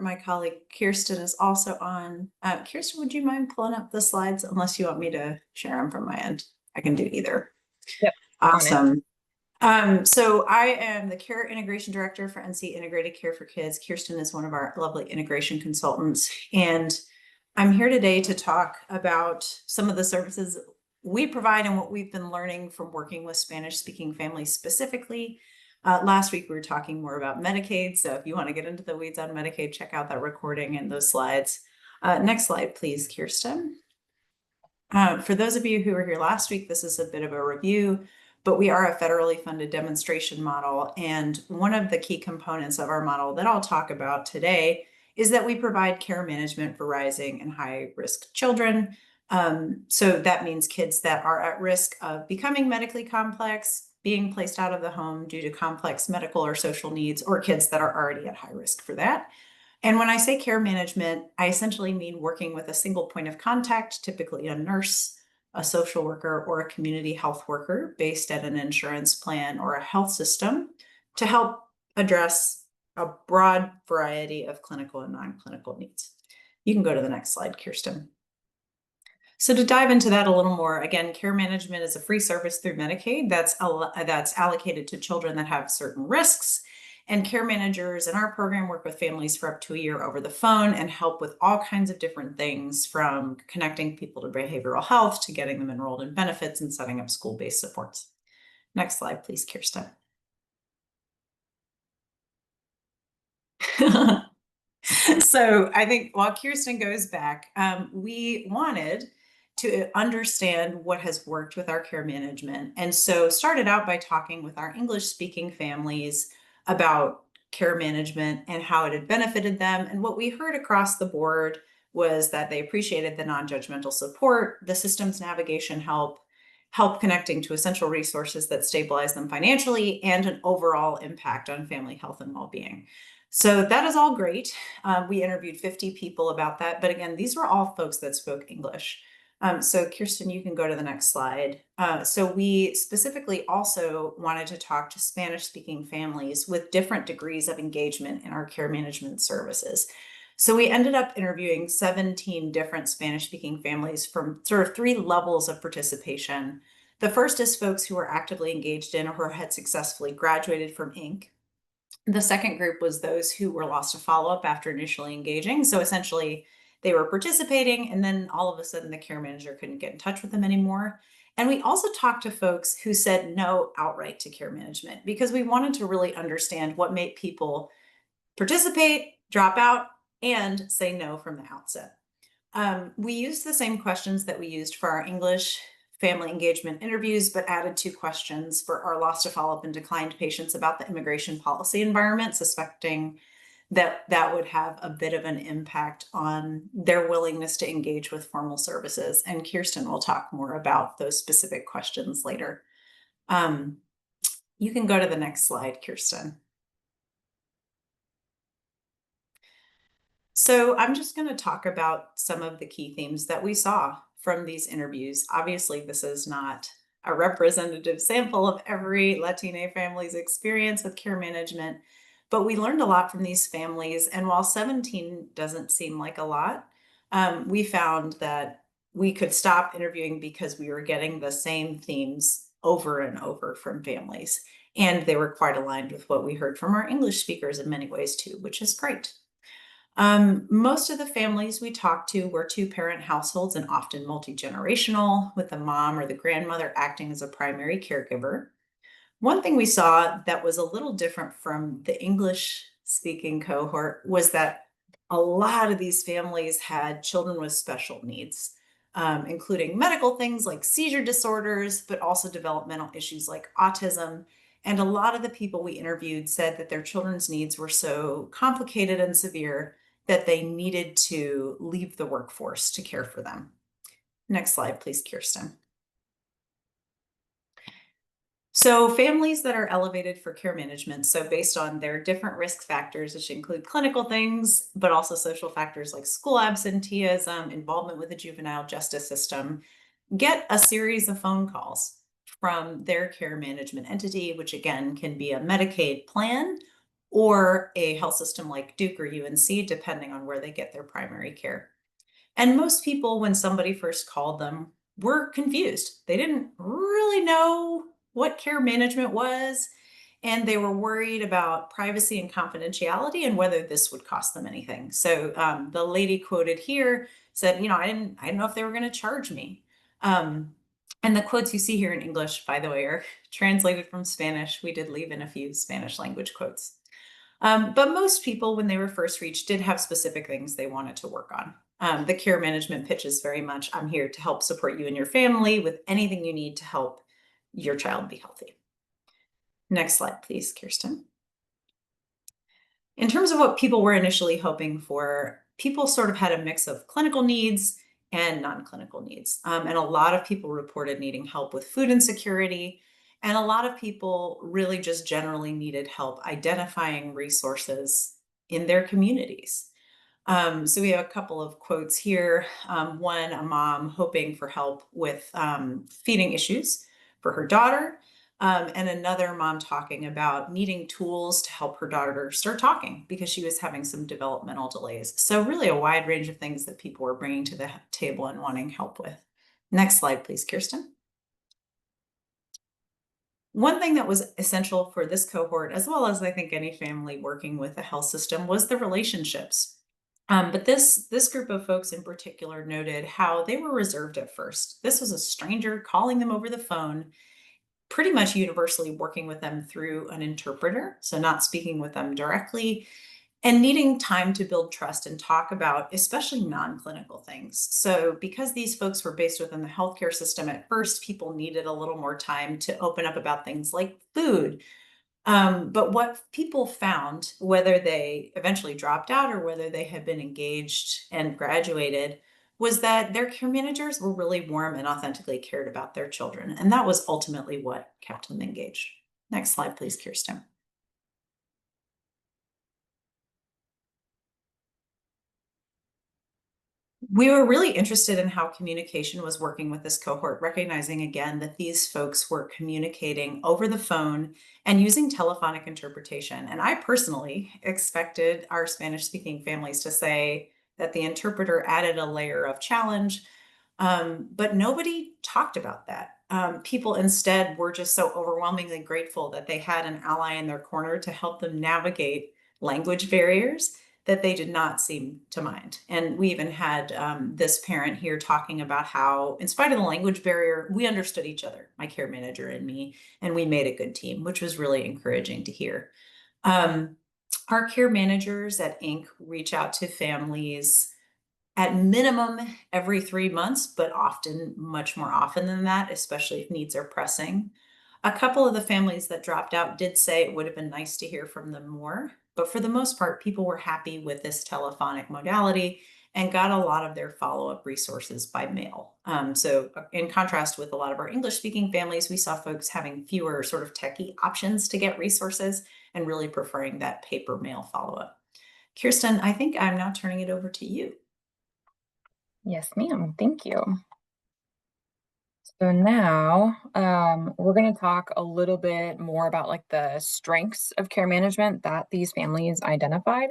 my colleague Kirsten is also on. Kirsten, would you mind pulling up the slides unless you want me to share them from my end? I can do either. Yep. Awesome. So I am the Care Integration Director for NC Integrated Care for Kids. Kirsten is one of our lovely integration consultants. And I'm here today to talk about some of the services we provide and what we've been learning from working with Spanish-speaking families specifically. Last week, we were talking more about Medicaid. So if you want to get into the weeds on Medicaid, check out that recording and those slides. Next slide, please, Kirsten. For those of you who were here last week, this is a bit of a review, but we are a federally funded demonstration model. And one of the key components of our model that I'll talk about today is that we provide care management for rising and high risk children. So that means kids that are at risk of becoming medically complex, being placed out of the home due to complex medical or social needs, or kids that are already at high risk for that. And when I say care management, I essentially mean working with a single point of contact, typically a nurse, a social worker, or a community health worker based at an insurance plan or a health system to help address a broad variety of clinical and non-clinical needs. You can go to the next slide, Kirsten. So to dive into that a little more, again, care management is a free service through Medicaid that's allocated to children that have certain risks. And care managers in our program work with families for up to a year over the phone and help with all kinds of different things, from connecting people to behavioral health to getting them enrolled in benefits and setting up school-based supports. Next slide, please, Kirsten. So I think while Kirsten goes back, we wanted to understand what has worked with our care management. And so started out by talking with our English-speaking families about care management and how it had benefited them. And what we heard across the board was that they appreciated the non-judgmental support, the systems navigation help connecting to essential resources that stabilize them financially, and an overall impact on family health and well-being. So that is all great. We interviewed 50 people about that. But again, these were all folks that spoke English. So Kirsten, you can go to the next slide. So we specifically also wanted to talk to Spanish-speaking families with different degrees of engagement in our care management services. So we ended up interviewing 17 different Spanish-speaking families from sort of 3 levels of participation. The first is folks who were actively engaged in or who had successfully graduated from NCInCK. The second group was those who were lost to follow-up after initially engaging. So essentially, they were participating, and then all of a sudden the care manager couldn't get in touch with them anymore. And we also talked to folks who said no outright to care management, because we wanted to really understand what made people participate, drop out, and say no from the outset. We used the same questions that we used for our English family engagement interviews, but added 2 questions for our lost to follow-up and declined patients about the immigration policy environment, suspecting that that would have a bit of an impact on their willingness to engage with formal services. And Kirsten will talk more about those specific questions later. You can go to the next slide, Kirsten. So I'm just going to talk about some of the key themes that we saw from these interviews. Obviously, this is not a representative sample of every Latina family's experience with care management, but we learned a lot from these families. And while 17 doesn't seem like a lot, we found that we could stop interviewing because we were getting the same themes over and over from families. And they were quite aligned with what we heard from our English speakers in many ways too, which is great. Most of the families we talked to were 2-parent households and often multi-generational, with the mom or the grandmother acting as a primary caregiver. One thing we saw that was a little different from the English-speaking cohort was that a lot of these families had children with special needs, including medical things like seizure disorders, but also developmental issues like autism. And a lot of the people we interviewed said that their children's needs were so complicated and severe that they needed to leave the workforce to care for them. Next slide, please, Kirsten. So families that are elevated for care management, so based on their different risk factors, which include clinical things, but also social factors like school absenteeism, involvement with the juvenile justice system, get a series of phone calls from their care management entity, which again can be a Medicaid plan or a health system like Duke or UNC, depending on where they get their primary care. And most people, when somebody first called them, were confused. They didn't really know what care management was, and they were worried about privacy and confidentiality and whether this would cost them anything. So the lady quoted here said, I didn't know if they were going to charge me. And the quotes you see here in English, by the way, are translated from Spanish. We did leave in a few Spanish language quotes. But most people, when they were first reached, did have specific things they wanted to work on. The care management pitch is very much, I'm here to help support you and your family with anything you need to help your child be healthy. Next slide, please, Kirsten. In terms of what people were initially hoping for, people sort of had a mix of clinical needs and non-clinical needs. And a lot of people reported needing help with food insecurity. And a lot of people really just generally needed help identifying resources in their communities. So we have a couple of quotes here. One, a mom hoping for help with feeding issues for her daughter. And another mom talking about needing tools to help her daughter start talking because she was having some developmental delays. So really a wide range of things that people were bringing to the table and wanting help with. Next slide, please, Kirsten. One thing that was essential for this cohort, as well as I think any family working with the health system, was the relationships. But this group of folks in particular noted how they were reserved at first. This was a stranger calling them over the phone, pretty much universally working with them through an interpreter, so not speaking with them directly, and needing time to build trust and talk about especially non-clinical things. So because these folks were based within the healthcare system at first, people needed a little more time to open up about things like food. But what people found, whether they eventually dropped out or whether they had been engaged and graduated, was that their care managers were really warm and authentically cared about their children. And that was ultimately what kept them engaged. Next slide, please, Kirsten. We were really interested in how communication was working with this cohort, recognizing again that these folks were communicating over the phone and using telephonic interpretation. And I personally expected our Spanish speaking families to say that the interpreter added a layer of challenge, but nobody talked about that. People instead were just so overwhelmingly grateful that they had an ally in their corner to help them navigate language barriers that they did not seem to mind. And we even had this parent here talking about how, in spite of the language barrier, we understood each other, my care manager and me, and we made a good team, which was really encouraging to hear. Our care managers at NCInCK reach out to families at minimum every 3 months, but often much more often than that, especially if needs are pressing. A couple of the families that dropped out did say it would have been nice to hear from them more, but for the most part, people were happy with this telephonic modality and got a lot of their follow-up resources by mail. So in contrast with a lot of our English-speaking families, we saw folks having fewer sort of techie options to get resources and really preferring that paper mail follow-up. Kirsten, I think I'm now turning it over to you. Yes, ma'am. Thank you. So now we're going to talk a little bit more about like the strengths of care management that these families identified.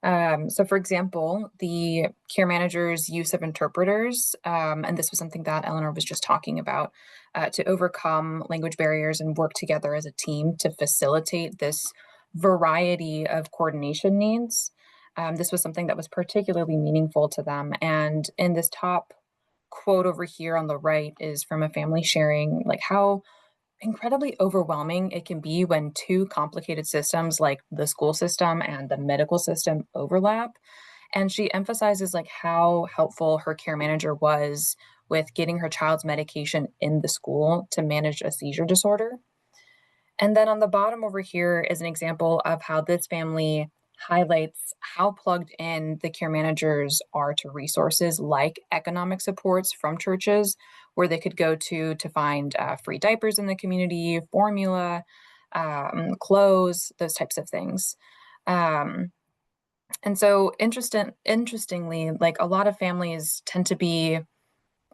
So for example, the care manager's use of interpreters, and this was something that Eleanor was just talking about, to overcome language barriers and work together as a team to facilitate this variety of coordination needs. This was something that was particularly meaningful to them. And in this top quote over here on the right is from a family sharing like how incredibly overwhelming it can be when two complicated systems like the school system and the medical system overlap. And she emphasizes like how helpful her care manager was with getting her child's medication in the school to manage a seizure disorder. And then on the bottom over here is an example of how this family highlights how plugged in the care managers are to resources like economic supports from churches where they could go to find free diapers in the community, formula, clothes, those types of things. And so interestingly, like a lot of families tend to be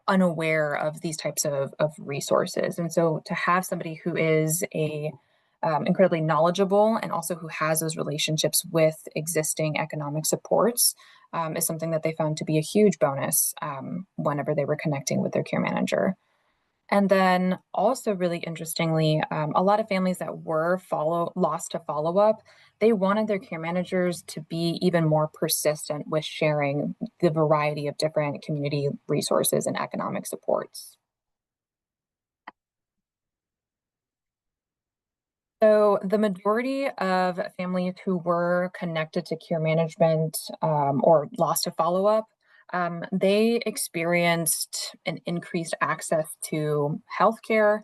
unaware of these types of resources. And so to have somebody who is a incredibly knowledgeable and also who has those relationships with existing economic supports is something that they found to be a huge bonus whenever they were connecting with their care manager. And then also really interestingly, a lot of families that were lost to follow up, they wanted their care managers to be even more persistent with sharing the variety of different community resources and economic supports. So the majority of families who were connected to care management or lost to follow up, they experienced an increased access to healthcare,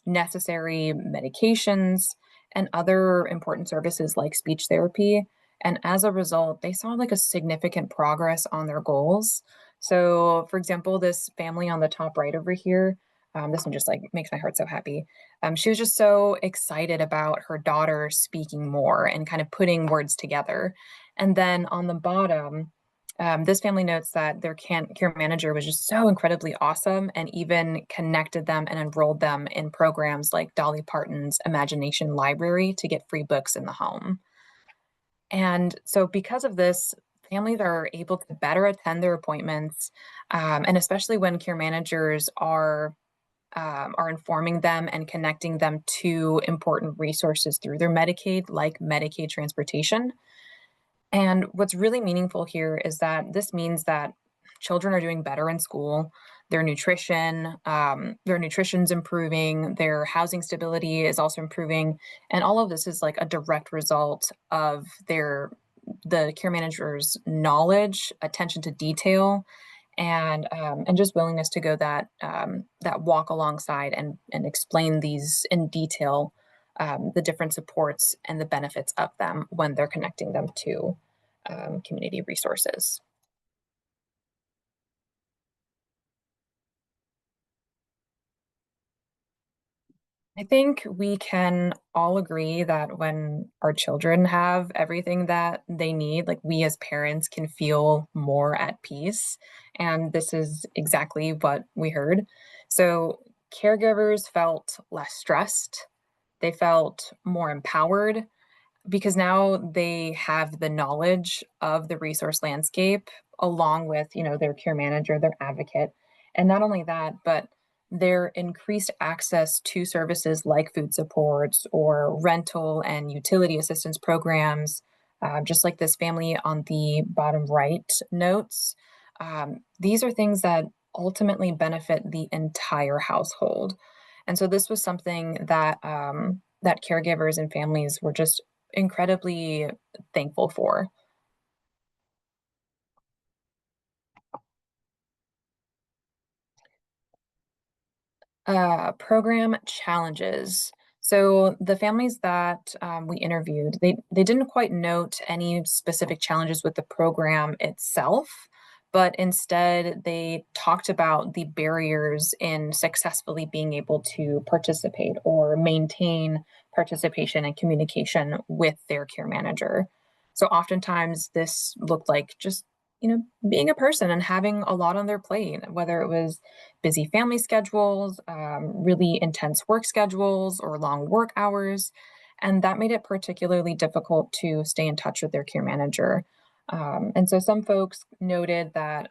necessary medications, and other important services like speech therapy. And as a result, they saw like a significant progress on their goals. So, for example, this family on the top right over here, this one just like makes my heart so happy. She was just so excited about her daughter speaking more and kind of putting words together. And then on the bottom, this family notes that their care manager was just so incredibly awesome and even connected them and enrolled them in programs like Dolly Parton's Imagination Library to get free books in the home. And so, because of this, families are able to better attend their appointments, and especially when care managers are informing them and connecting them to important resources through their Medicaid, like Medicaid transportation. And what's really meaningful here is that this means that children are doing better in school. Their nutrition's improving. Their housing stability is also improving, and all of this is like a direct result of the care manager's knowledge, attention to detail, and just willingness to go that walk alongside and explain these in detail, the different supports and the benefits of them when they're connecting them to community resources. I think we can all agree that when our children have everything that they need, like we as parents can feel more at peace. And this is exactly what we heard. So, caregivers felt less stressed, they felt more empowered, because now they have the knowledge of the resource landscape along with, their care manager, their advocate. And not only that, but their increased access to services like food supports or rental and utility assistance programs, just like this family on the bottom right notes. These are things that ultimately benefit the entire household. And so this was something that caregivers and families were just incredibly thankful for. Program challenges. So the families that we interviewed, they didn't quite note any specific challenges with the program itself, but instead they talked about the barriers in successfully being able to participate or maintain participation and communication with their care manager. So oftentimes this looked like just being a person and having a lot on their plate, whether it was busy family schedules, really intense work schedules, or long work hours. And that made it particularly difficult to stay in touch with their care manager. And so some folks noted that,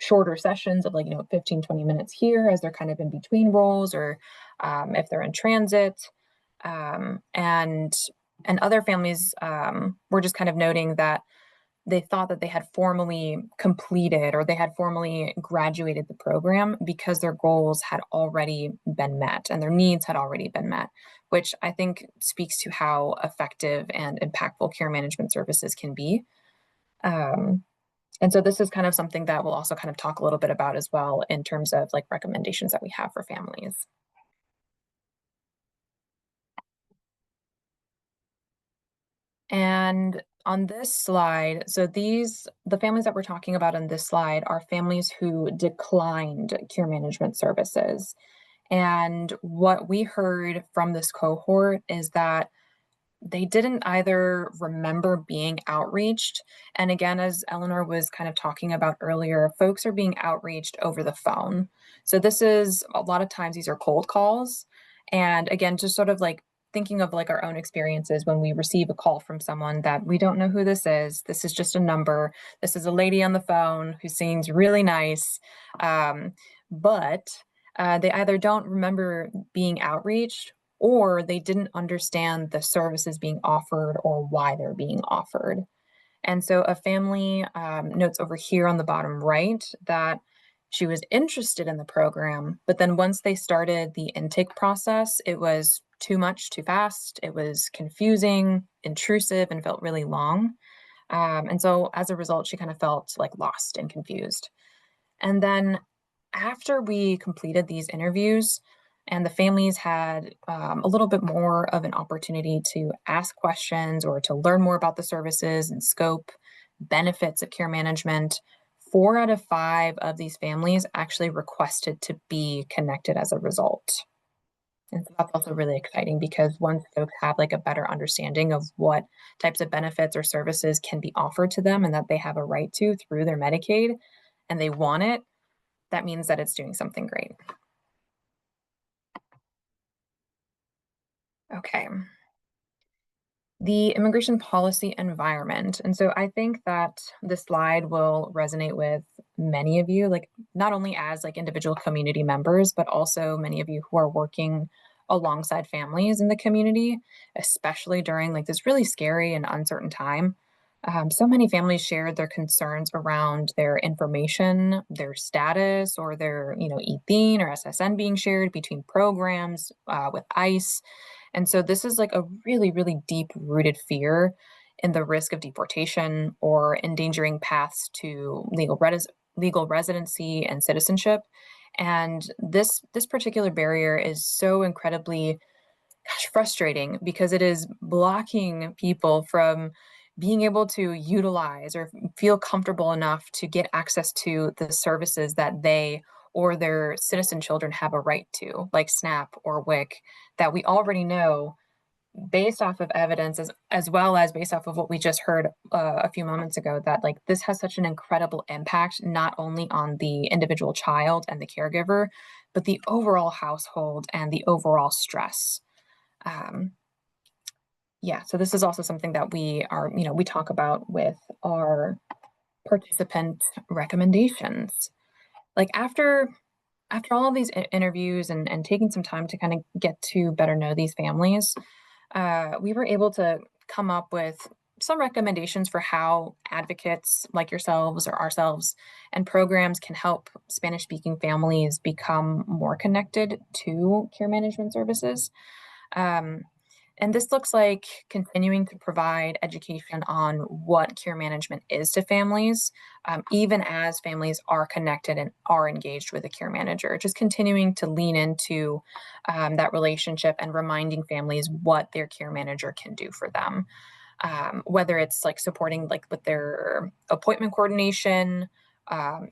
shorter sessions of 15, 20 minutes here as they're kind of in between roles or if they're in transit. And other families were just kind of noting that they thought that they had formally completed or they had formally graduated the program because their goals had already been met and their needs had already been met, which I think speaks to how effective and impactful care management services can be. Um, and so this is kind of something that we'll also kind of talk a little bit about as well in terms of like recommendations that we have for families. And on this slide, so the families that we're talking about on this slide are families who declined care management services. And what we heard from this cohort is that they didn't either remember being outreached. And again, as Eleanor was kind of talking about earlier, folks are being outreached over the phone. So this is a lot of times these are cold calls. And again, just sort of like thinking of like our own experiences when we receive a call from someone that we don't know who this is. This is just a number. This is a lady on the phone who seems really nice. But they either don't remember being outreached, or they didn't understand the services being offered or why they're being offered. And so a family notes over here on the bottom right that she was interested in the program, but then once they started the intake process, it was too much, too fast. It was confusing, intrusive, and felt really long. And so as a result, she kind of felt like lost and confused. And then after we completed these interviews and the families had a little bit more of an opportunity to ask questions or to learn more about the services and scope, benefits of care management, 4 out of 5 of these families actually requested to be connected as a result. And so that's also really exciting because once folks have like a better understanding of what types of benefits or services can be offered to them and that they have a right to through their Medicaid and they want it, that means that it's doing something great. Okay. The immigration policy environment. And so I think that this slide will resonate with many of you, like not only as like individual community members, but also many of you who are working alongside families in the community, especially during like this really scary and uncertain time. So many families shared their concerns around their information, their status, or their, ETHEAN or SSN being shared between programs with ICE. And so this is like a really, really deep rooted fear in the risk of deportation or endangering paths to legal residency and citizenship. And this particular barrier is so incredibly frustrating because it is blocking people from being able to utilize or feel comfortable enough to get access to the services that they or their citizen children have a right to, like SNAP or WIC, that we already know based off of evidence as well as based off of what we just heard a few moments ago, that like this has such an incredible impact not only on the individual child and the caregiver, but the overall household and the overall stress. um, yeah, so this is also something that we talk about with our participant recommendations. Like after all of these interviews and taking some time to kind of get to better know these families, we were able to come up with some recommendations for how advocates like yourselves or ourselves and programs can help Spanish speaking families become more connected to care management services. Um, and this looks like continuing to provide education on what care management is to families, even as families are connected and are engaged with a care manager. Just continuing to lean into that relationship and reminding families what their care manager can do for them. Whether it's like supporting like with their appointment coordination,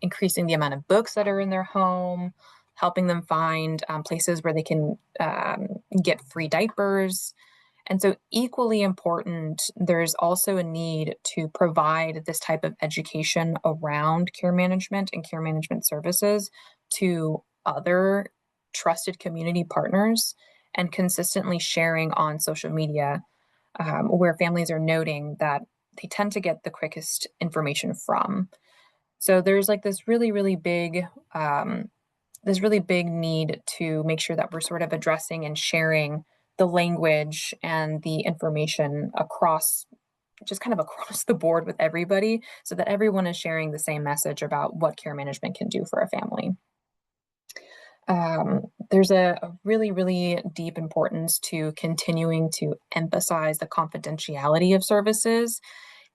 increasing the amount of books that are in their home, helping them find places where they can get free diapers. And so, equally important, there's also a need to provide this type of education around care management and care management services to other trusted community partners and consistently sharing on social media, where families are noting that they tend to get the quickest information from. So there's like this really big need to make sure that we're sort of addressing and sharing the language and the information across, just kind of across the board with everybody, so that everyone is sharing the same message about what care management can do for a family. There's a really, really deep importance to continuing to emphasize the confidentiality of services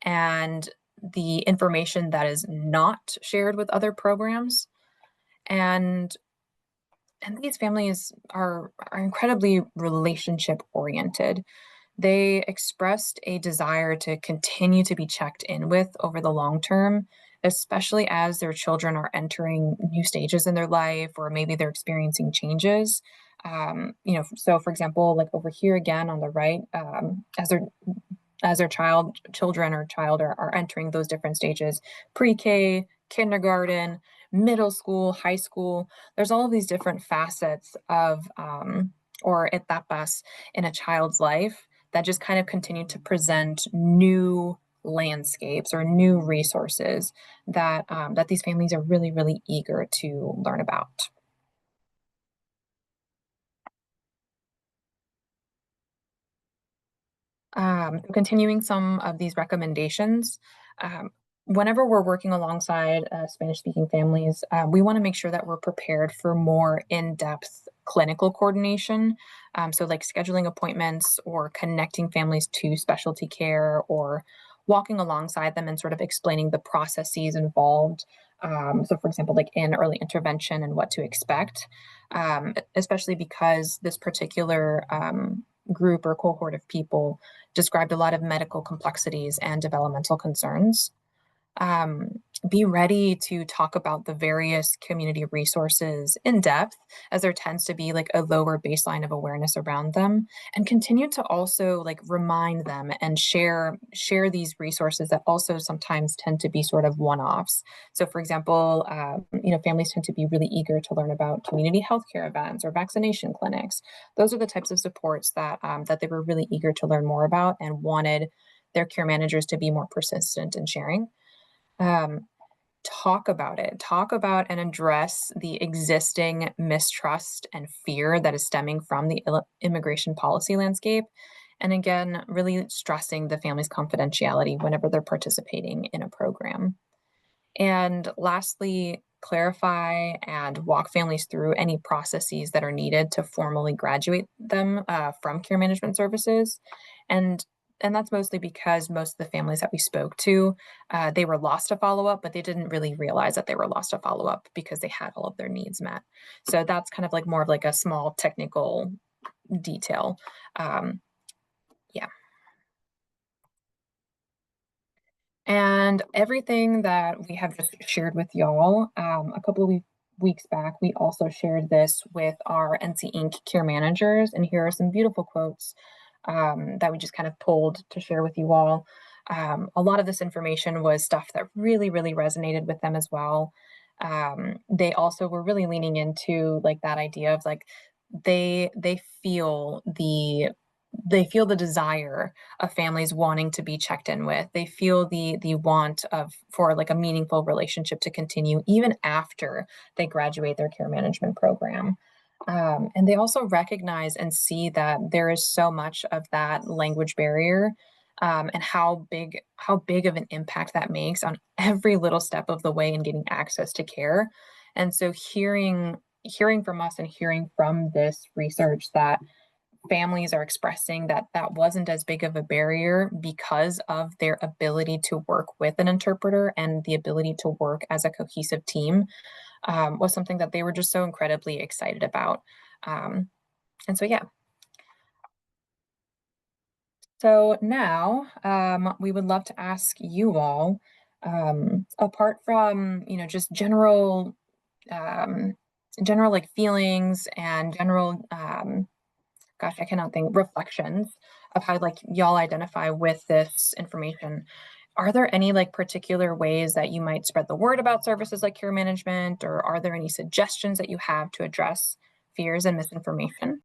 and the information that is not shared with other programs. And these families are incredibly relationship oriented. They expressed a desire to continue to be checked in with over the long term, especially as their children are entering new stages in their life or maybe they're experiencing changes. So for example, like over here again on the right, as their children or child are entering those different stages, pre-K, kindergarten, middle school, high school. There's all of these different facets of or etapas in a child's life that just kind of continue to present new landscapes or new resources that that these families are really, really eager to learn about. Continuing some of these recommendations, um, whenever we're working alongside Spanish-speaking families, we want to make sure that we're prepared for more in-depth clinical coordination. So, like scheduling appointments or connecting families to specialty care or walking alongside them and sort of explaining the processes involved. So, for example, like in early intervention and what to expect, especially because this particular group or cohort of people described a lot of medical complexities and developmental concerns. Um, be ready to talk about the various community resources in depth, as there tends to be like a lower baseline of awareness around them, and continue to also like remind them and share these resources that also sometimes tend to be sort of one-offs. So, for example, families tend to be really eager to learn about community healthcare events or vaccination clinics. Those are the types of supports that they were really eager to learn more about and wanted their care managers to be more persistent in sharing. um, Talk about it. Talk about and address the existing mistrust and fear that is stemming from the immigration policy landscape. And again, really stressing the family's confidentiality whenever they're participating in a program. And lastly, clarify and walk families through any processes that are needed to formally graduate them from care management services. And and that's mostly because most of the families that we spoke to, they were lost to follow up, but they didn't really realize that they were lost to follow up because they had all of their needs met. So that's kind of like more of like a small technical detail. Um, yeah. And everything that we have just shared with y'all, a couple of weeks back, we also shared this with our NCInCK care managers. And here are some beautiful quotes that we just kind of pulled to share with you all. A lot of this information was stuff that really, really resonated with them as well. They also were really leaning into like that idea of like they feel the desire of families wanting to be checked in with. They feel the want of for like a meaningful relationship to continue even after they graduate their care management program. And they also recognize and see that there is so much of that language barrier, and how big of an impact that makes on every little step of the way in getting access to care. And so hearing from us and hearing from this research that families are expressing that that wasn't as big of a barrier because of their ability to work with an interpreter and the ability to work as a cohesive team, was something that they were just so incredibly excited about. And so, yeah. So now we would love to ask you all, apart from, just um, general like feelings and general gosh, I cannot think, reflections of how like y'all identify with this information. Are there any like particular ways that you might spread the word about services like care management, or are there any suggestions that you have to address fears and misinformation?